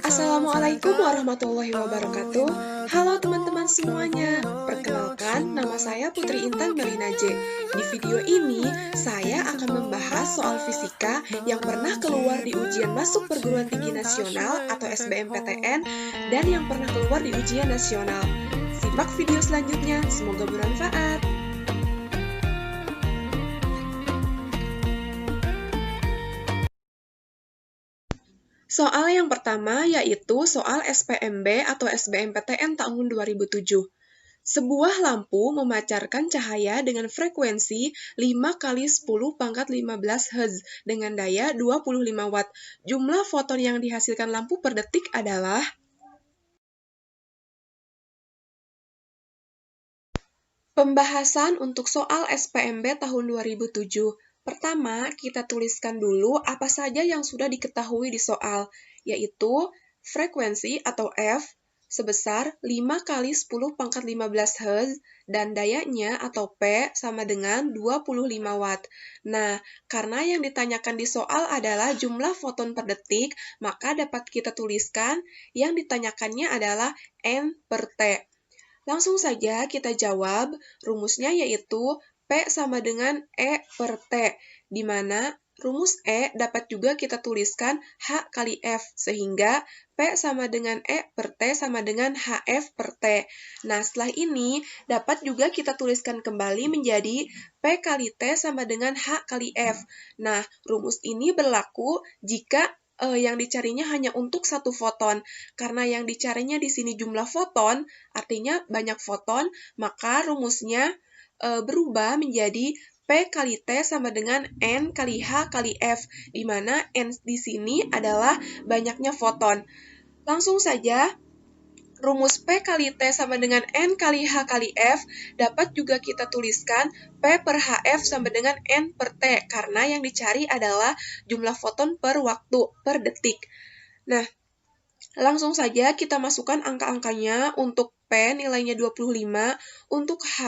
Assalamualaikum warahmatullahi wabarakatuh. Halo teman-teman semuanya. Perkenalkan, nama saya Putri Intan Melina J. Di video ini, saya akan membahas soal fisika yang pernah keluar di ujian masuk perguruan tinggi nasional atau SBMPTN dan yang pernah keluar di ujian nasional. Simak video selanjutnya, semoga bermanfaat. Soal yang pertama yaitu soal SPMB atau SBMPTN tahun 2007. Sebuah lampu memancarkan cahaya dengan frekuensi 5 kali 10 pangkat 15 Hz dengan daya 25 Watt. Jumlah foton yang dihasilkan lampu per detik adalah... Pembahasan untuk soal SPMB tahun 2007. Pertama, kita tuliskan dulu apa saja yang sudah diketahui di soal, yaitu frekuensi atau F sebesar 5 kali 10 pangkat 15 Hz dan dayanya atau P sama dengan 25 Watt. Nah, karena yang ditanyakan di soal adalah jumlah foton per detik, maka dapat kita tuliskan yang ditanyakannya adalah N per T. Langsung saja kita jawab, rumusnya yaitu P sama dengan E per T, di mana rumus E dapat juga kita tuliskan H kali F, sehingga P sama dengan E per T sama dengan HF per T. Nah, setelah ini dapat juga kita tuliskan kembali menjadi P kali T sama dengan H kali F. Nah, rumus ini berlaku jika yang dicarinya hanya untuk satu foton. Karena yang dicarinya di sini jumlah foton, artinya banyak foton, maka rumusnya berubah menjadi P kali T sama dengan N kali H kali F, di mana N di sini adalah banyaknya foton. Langsung saja, rumus P kali T sama dengan N kali H kali F dapat juga kita tuliskan P per HF sama dengan N per T, karena yang dicari adalah jumlah foton per waktu, per detik. Nah, langsung saja kita masukkan angka-angkanya. Untuk P nilainya 25, untuk H,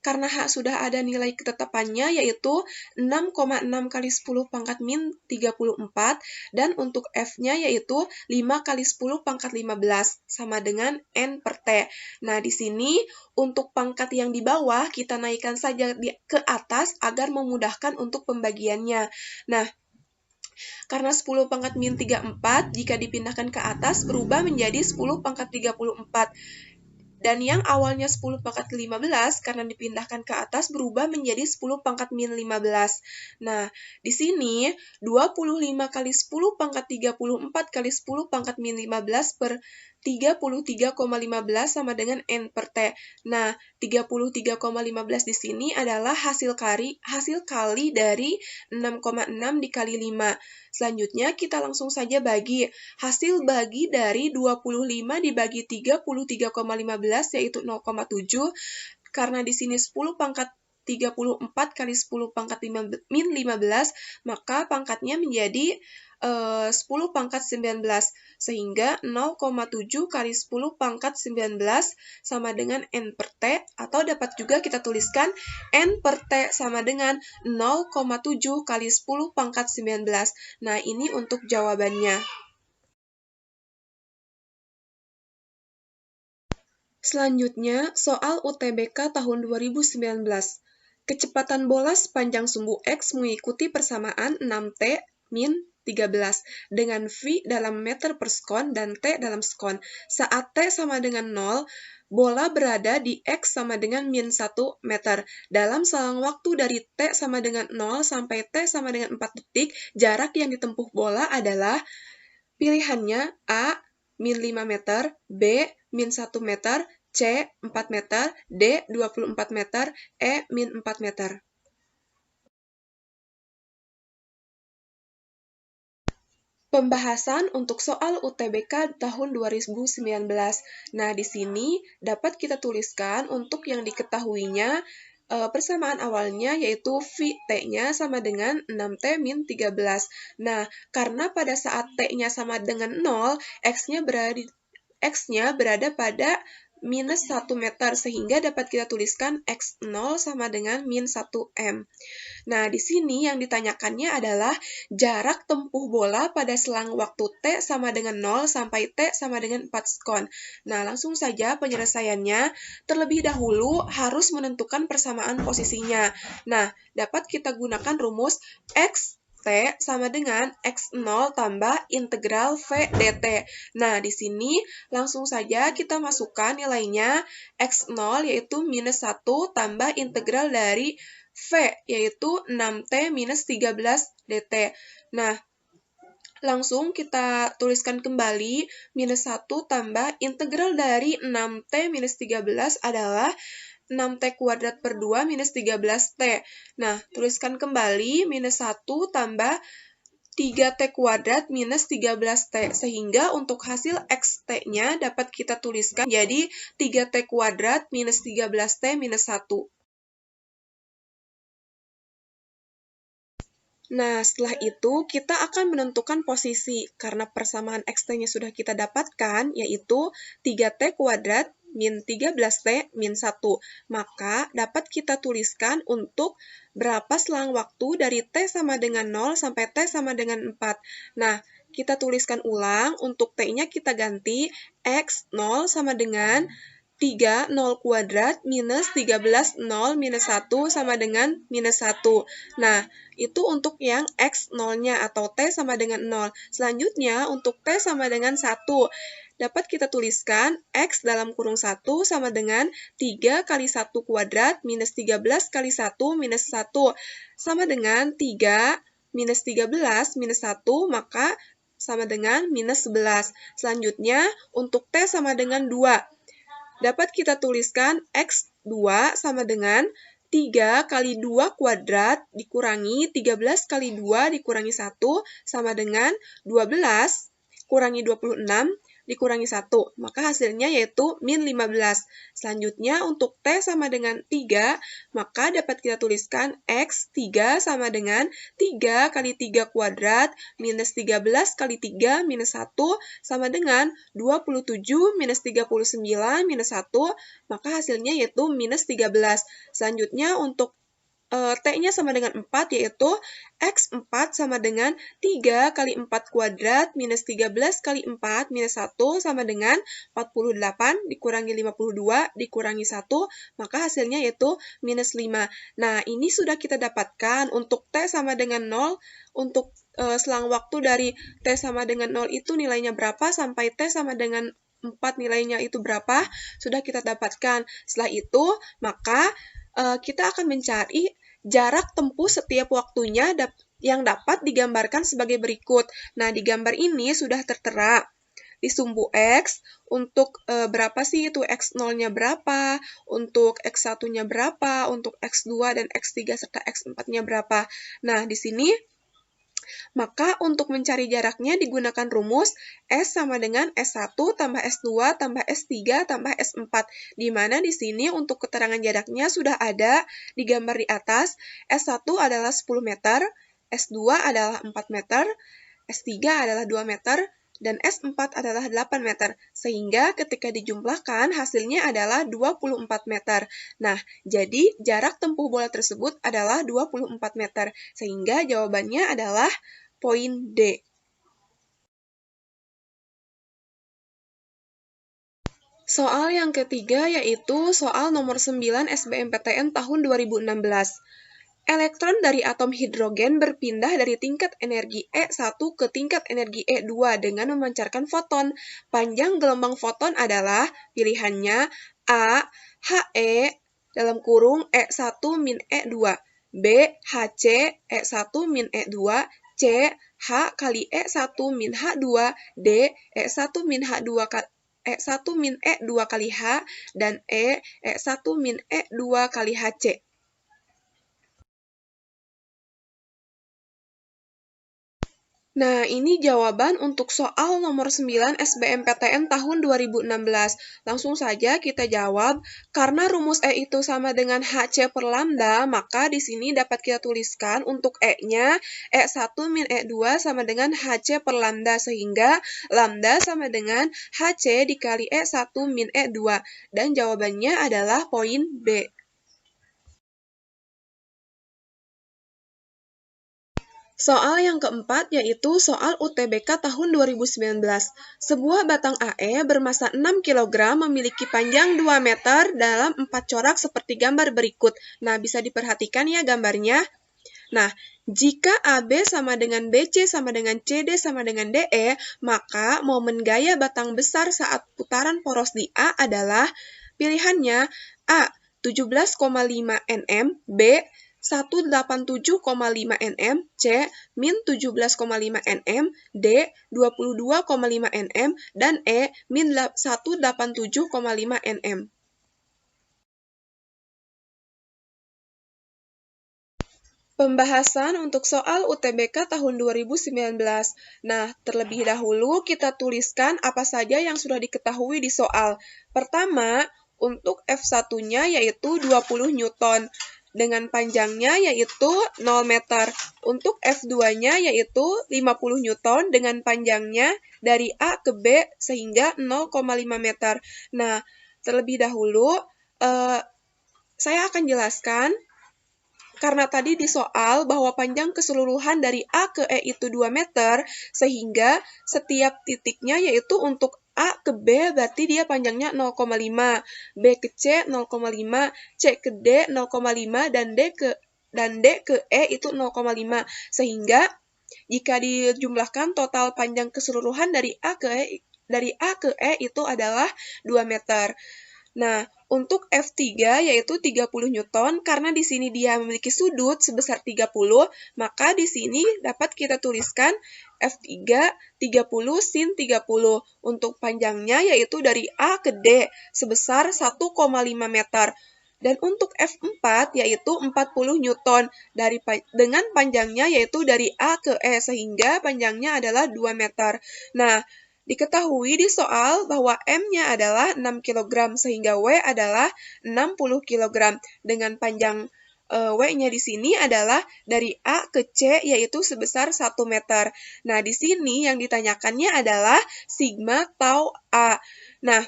karena H sudah ada nilai ketetapannya yaitu 6,6 kali 10 pangkat min 34, dan untuk F-nya yaitu 5 kali 10 pangkat 15, sama dengan N per T. Nah, di sini untuk pangkat yang di bawah kita naikkan saja ke atas agar memudahkan untuk pembagiannya. Nah, karena 10 pangkat min 34, jika dipindahkan ke atas berubah menjadi 10 pangkat 34. Dan yang awalnya 10 pangkat 15, karena dipindahkan ke atas berubah menjadi 10 pangkat min 15. Nah, di sini 25 kali 10 pangkat 34 kali 10 pangkat min 15 per 33,15 sama dengan N per T. Nah, 33,15 di sini adalah hasil kali dari 6,6 dikali 5. Selanjutnya, kita langsung saja bagi. Hasil bagi dari 25 dibagi 33,15 yaitu 0,7. Karena di sini 10 pangkat 34 kali 10 pangkat min 15, maka pangkatnya menjadi 10 pangkat 19, sehingga 0,7 kali 10 pangkat 19 sama dengan N per T, atau dapat juga kita tuliskan N per T sama dengan 0,7 kali 10 pangkat 19. Nah, ini untuk jawabannya. Selanjutnya, soal UTBK tahun 2019. Kecepatan bola sepanjang sumbu X mengikuti persamaan 6T min 13 dengan V dalam meter per sekon dan T dalam sekon. Saat T sama dengan 0, bola berada di X sama dengan min 1 meter. Dalam selang waktu dari T sama dengan 0 sampai T sama dengan 4 detik, jarak yang ditempuh bola adalah pilihannya A, min 5 meter, B, min 1 meter, C, 4 meter, D, 24 meter, E, min 4 meter. Pembahasan untuk soal UTBK tahun 2019. Nah, di sini dapat kita tuliskan untuk yang diketahuinya persamaan awalnya yaitu T-nya sama dengan 6T min 13. Nah, karena pada saat T-nya sama dengan 0, X-nya berada pada minus 1 meter, sehingga dapat kita tuliskan X0 sama dengan min 1M. Nah, di sini yang ditanyakannya adalah jarak tempuh bola pada selang waktu T sama dengan 0 sampai T sama dengan 4 sekon. Nah, langsung saja penyelesaiannya. Terlebih dahulu harus menentukan persamaan posisinya. Nah, dapat kita gunakan rumus X T sama dengan X0 tambah integral V dt. Nah, di sini langsung saja kita masukkan nilainya X0 yaitu minus 1 tambah integral dari V yaitu 6T minus 13 dt. Nah, langsung kita tuliskan kembali minus 1 tambah integral dari 6T minus 13 adalah 6T kuadrat per 2 minus 13T. Nah, tuliskan kembali minus 1 tambah 3T kuadrat minus 13T. Sehingga untuk hasil XT-nya dapat kita tuliskan jadi 3T kuadrat minus 13T minus 1. Nah, setelah itu kita akan menentukan posisi karena persamaan X-T-nya sudah kita dapatkan, yaitu 3T kuadrat min 13T min 1. Maka dapat kita tuliskan untuk berapa selang waktu dari T sama dengan 0 sampai T sama dengan 4. Nah, kita tuliskan ulang, untuk T-nya kita ganti X0 sama dengan 3, 0 kuadrat, minus 13, 0, minus 1, sama dengan minus 1. Nah, itu untuk yang X0-nya atau T sama dengan 0. Selanjutnya, untuk T sama dengan 1, dapat kita tuliskan X dalam kurung 1 sama dengan 3 kali 1 kuadrat, minus 13 kali 1, minus 1, sama dengan 3 minus 13 minus 1, maka sama dengan minus 11. Selanjutnya, untuk T sama dengan 2. Dapat kita tuliskan X2 sama dengan 3 kali 2 kuadrat dikurangi 13 kali 2 dikurangi 1 sama dengan 12 kurangi 26 dikurangi 1. Maka hasilnya yaitu min 15. Selanjutnya untuk T sama dengan 3, maka dapat kita tuliskan X3 sama dengan 3 kali 3 kuadrat minus 13 kali 3 minus 1 sama dengan 27 minus 39 minus 1, maka hasilnya yaitu minus 13. Selanjutnya untuk T-nya sama dengan 4, yaitu X4 sama dengan 3 kali 4 kuadrat minus 13 kali 4 minus 1 sama dengan 48 dikurangi 52 dikurangi 1, maka hasilnya yaitu minus 5. Nah, ini sudah kita dapatkan untuk T sama dengan 0, untuk selang waktu dari T sama dengan 0 itu nilainya berapa, sampai T sama dengan 4 nilainya itu berapa, sudah kita dapatkan. Setelah itu, maka kita akan mencari jarak tempuh setiap waktunya yang dapat digambarkan sebagai berikut. Nah, di gambar ini sudah tertera di sumbu X, untuk berapa sih itu X0-nya berapa, untuk X1-nya berapa, untuk X2 dan X3 serta X4-nya berapa. Nah, di sini maka untuk mencari jaraknya digunakan rumus S sama dengan S1 tambah S2 tambah S3 tambah S4, di mana di sini untuk keterangan jaraknya sudah ada di gambar di atas. S1 adalah 10 meter, S2 adalah 4 meter, S3 adalah 2 meter, dan S4 adalah 8 meter, sehingga ketika dijumlahkan hasilnya adalah 24 meter. Nah, jadi jarak tempuh bola tersebut adalah 24 meter, sehingga jawabannya adalah poin D. Soal yang ketiga yaitu soal nomor 9 SBMPTN tahun 2016. Elektron dari atom hidrogen berpindah dari tingkat energi E1 ke tingkat energi E2 dengan memancarkan foton. Panjang gelombang foton adalah pilihannya A. HE dalam kurung E1 min E2, B. HC E1 min E2, C. H kali E1 min H2, D. E1 min H2 E1 min E2 kali H, dan E1 min E2 kali HC. Nah, ini jawaban untuk soal nomor 9 SBMPTN tahun 2016. Langsung saja kita jawab, karena rumus E itu sama dengan HC per lambda, maka di sini dapat kita tuliskan untuk E-nya, E1 min E2 sama dengan HC per lambda, sehingga lambda sama dengan HC dikali E1 min E2. Dan jawabannya adalah poin B. Soal yang keempat yaitu soal UTBK tahun 2019. Sebuah batang AE bermasa 6 kg memiliki panjang 2 meter dalam 4 corak seperti gambar berikut. Nah, bisa diperhatikan ya gambarnya. Nah, jika AB sama dengan BC sama dengan CD sama dengan DE, maka momen gaya batang besar saat putaran poros di A adalah pilihannya A. 17,5 nm, B. 187,5 nm, C. min 17,5 nm, D. 22,5 nm, dan E. min 187,5 nm. Pembahasan untuk soal UTBK tahun 2019. Nah, terlebih dahulu kita tuliskan apa saja yang sudah diketahui di soal. Pertama, untuk F1-nya yaitu 20 Newton dengan panjangnya yaitu 0 meter. Untuk F2-nya yaitu 50 Newton dengan panjangnya dari A ke B sehingga 0,5 meter. Nah, terlebih dahulu saya akan jelaskan. Karena tadi di soal bahwa panjang keseluruhan dari A ke E itu 2 meter, sehingga setiap titiknya yaitu untuk A ke B berarti dia panjangnya 0,5, B ke C 0,5, C ke D 0,5, dan D ke E itu 0,5. Sehingga jika dijumlahkan total panjang keseluruhan dari A ke E itu adalah 2 meter. Nah, untuk F3 yaitu 30 Newton, karena di sini dia memiliki sudut sebesar 30, maka di sini dapat kita tuliskan F3 30 sin 30. Untuk panjangnya yaitu dari A ke D sebesar 1,5 meter. Dan untuk F4 yaitu 40 Newton dengan panjangnya yaitu dari A ke E sehingga panjangnya adalah 2 meter. Nah, diketahui di soal bahwa M-nya adalah 6 kg sehingga W adalah 60 kg dengan panjang W-nya di sini adalah dari A ke C yaitu sebesar 1 meter. Nah, di sini yang ditanyakannya adalah sigma tau A. Nah,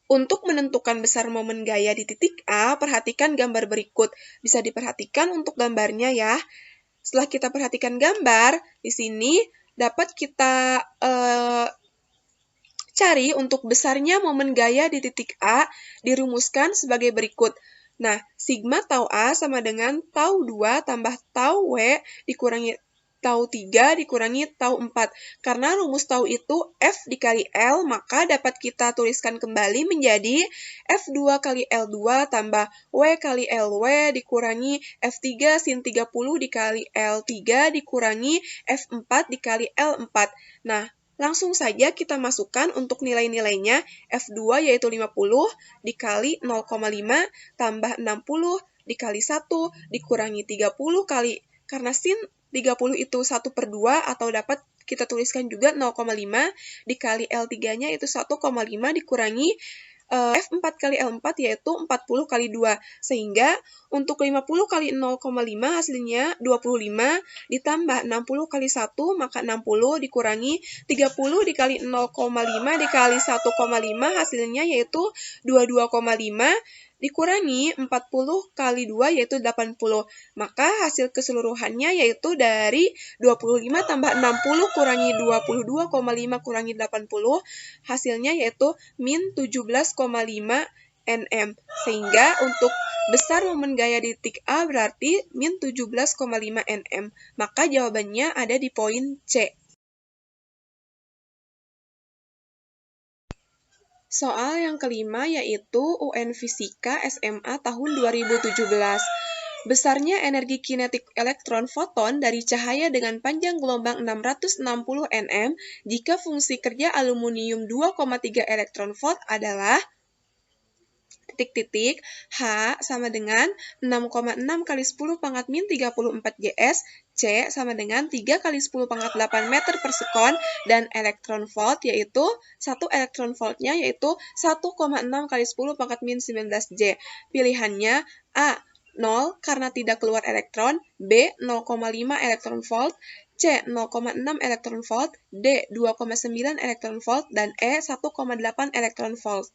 untuk menentukan besar momen gaya di titik A, perhatikan gambar berikut. Bisa diperhatikan untuk gambarnya ya. Setelah kita perhatikan gambar, di sini dapat kita cari untuk besarnya momen gaya di titik A dirumuskan sebagai berikut. Nah, sigma tau A sama dengan tau 2 tambah tau W dikurangi tau 3 dikurangi tau 4. Karena rumus tau itu F dikali L, maka dapat kita tuliskan kembali menjadi F2 kali L2 tambah W kali LW dikurangi F3 sin 30 dikali L3 dikurangi F4 dikali L4. Nah, langsung saja kita masukkan untuk nilai-nilainya. F2 yaitu 50 dikali 0,5 tambah 60 dikali 1 dikurangi 30 kali. Karena sin 30 itu 1/2 atau dapat kita tuliskan juga 0,5 dikali L3-nya itu 1,5 dikurangi F4 kali L4 yaitu 40 kali 2. Sehingga untuk 50 kali 0,5 hasilnya 25 ditambah 60 kali 1 maka 60 dikurangi 30 dikali 0,5 dikali 1,5 hasilnya yaitu 22,5 dikurangi 40 kali 2 yaitu 80. Maka hasil keseluruhannya yaitu dari 25 tambah 60 kurangi 22,5 kurangi 80 hasilnya yaitu min 17,5 nm. Sehingga untuk besar momen gaya di titik A berarti min 17,5 nm. Maka jawabannya ada di poin C. Soal yang kelima yaitu UN Fisika SMA tahun 2017. Besarnya energi kinetik elektron foton dari cahaya dengan panjang gelombang 660 nm jika fungsi kerja aluminium 2,3 elektron volt adalah H sama dengan 6,6 kali 10⁻⁻³ Gs C sama dengan 3 kali 10 pangkat 8 meter per sekon, dan elektron volt yaitu 1 elektron voltnya yaitu 1,6 kali 10 pangkat min 19 J. Pilihannya A. 0 karena tidak keluar elektron, B. 0,5 elektron volt, C. 0,6 elektron volt, D. 2,9 elektron volt, dan E. 1,8 elektron volt.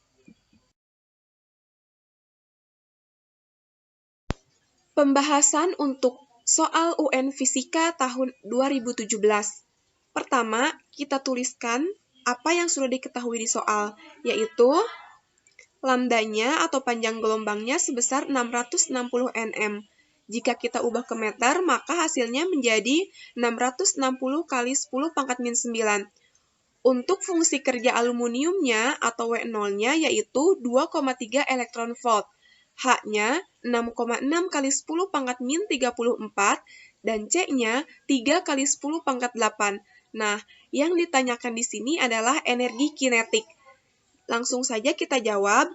Pembahasan untuk soal UN Fisika tahun 2017. Pertama, kita tuliskan apa yang sudah diketahui di soal, yaitu lambdanya atau panjang gelombangnya sebesar 660 nm. Jika kita ubah ke meter, maka hasilnya menjadi 660 kali 10 pangkat min 9. Untuk fungsi kerja aluminiumnya atau W0-nya yaitu 2,3 elektron volt. H-nya 6,6 kali 10 pangkat min 34, dan C-nya 3 kali 10 pangkat 8. Nah, yang ditanyakan di sini adalah energi kinetik. Langsung saja kita jawab,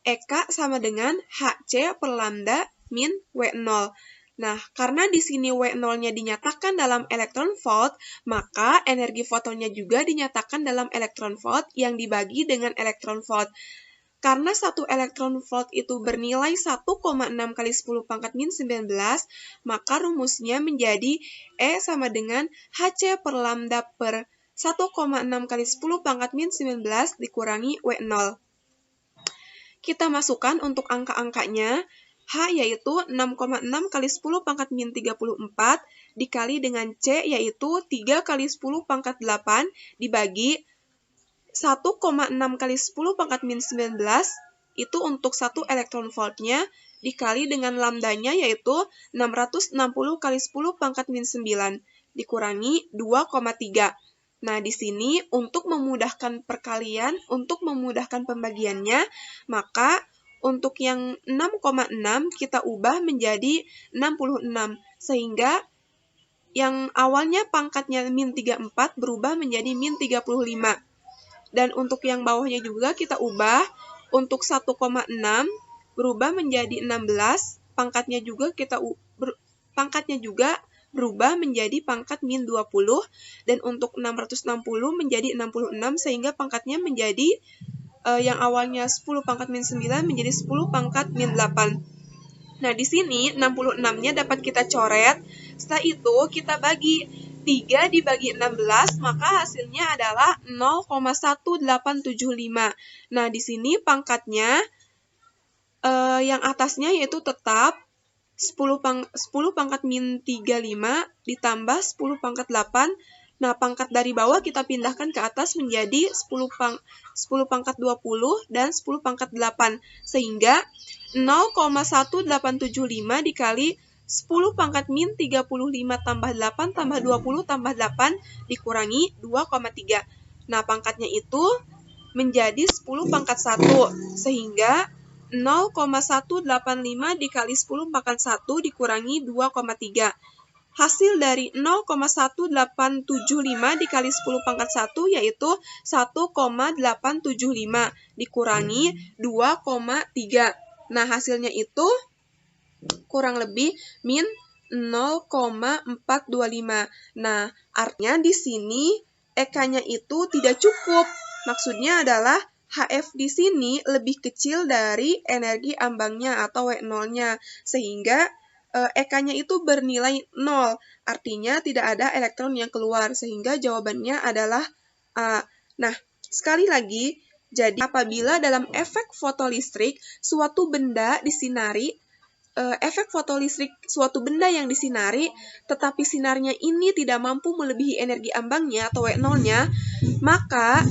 EK sama dengan HC per lambda min W0. Nah, karena di sini W0-nya dinyatakan dalam elektron volt, maka energi fotonnya juga dinyatakan dalam elektron volt yang dibagi dengan elektron volt. Karena satu elektron volt itu bernilai 1,6 kali 10 pangkat min 19, maka rumusnya menjadi E sama dengan HC per lambda per 1,6 kali 10 pangkat min 19 dikurangi W0. Kita masukkan untuk angka-angkanya, H yaitu 6,6 kali 10 pangkat min 34 dikali dengan C yaitu 3 kali 10 pangkat 8 dibagi 1,6 kali 10 pangkat min 19 itu untuk 1 elektron voltnya dikali dengan lambdanya yaitu 660 kali 10 pangkat min 9 dikurangi 2,3. Nah, di sini untuk memudahkan perkalian, untuk memudahkan pembagiannya, maka untuk yang 6,6 kita ubah menjadi 66 sehingga yang awalnya pangkatnya min 34 berubah menjadi min 35. Dan untuk yang bawahnya juga kita ubah, untuk 1,6 berubah menjadi 16, pangkatnya juga berubah menjadi pangkat min 20, dan untuk 660 menjadi 66, sehingga pangkatnya menjadi yang awalnya 10 pangkat min 9 menjadi 10 pangkat min 8. Nah, di sini 66-nya dapat kita coret, setelah itu kita bagi 3 dibagi 16, maka hasilnya adalah 0,1875. Nah, di sini pangkatnya yang atasnya yaitu tetap 10 pangkat min 35 ditambah 10 pangkat 8. Nah, pangkat dari bawah kita pindahkan ke atas menjadi 10 pangkat 20 dan 10 pangkat 8. Sehingga 0,1875 dikali 10 pangkat min 35 tambah 8 tambah 20 tambah 8 dikurangi 2,3. Nah, pangkatnya itu menjadi 10 pangkat 1, sehingga 0,185 dikali 10 pangkat 1 dikurangi 2,3. Hasil dari 0,1875 dikali 10 pangkat 1 yaitu 1,875 dikurangi 2,3. Nah, hasilnya itu kurang lebih min 0,425. Nah, artinya di sini EK-nya itu tidak cukup. Maksudnya adalah HF di sini lebih kecil dari energi ambangnya atau W0-nya, sehingga EK-nya itu bernilai 0. Artinya tidak ada elektron yang keluar, sehingga jawabannya adalah A. Nah, sekali lagi, jadi apabila dalam efek fotolistrik suatu benda disinari, efek fotolistrik suatu benda yang disinari, tetapi sinarnya ini tidak mampu melebihi energi ambangnya atau W0-nya, maka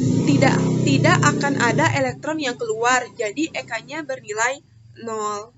tidak akan ada elektron yang keluar. Jadi EK-nya bernilai 0.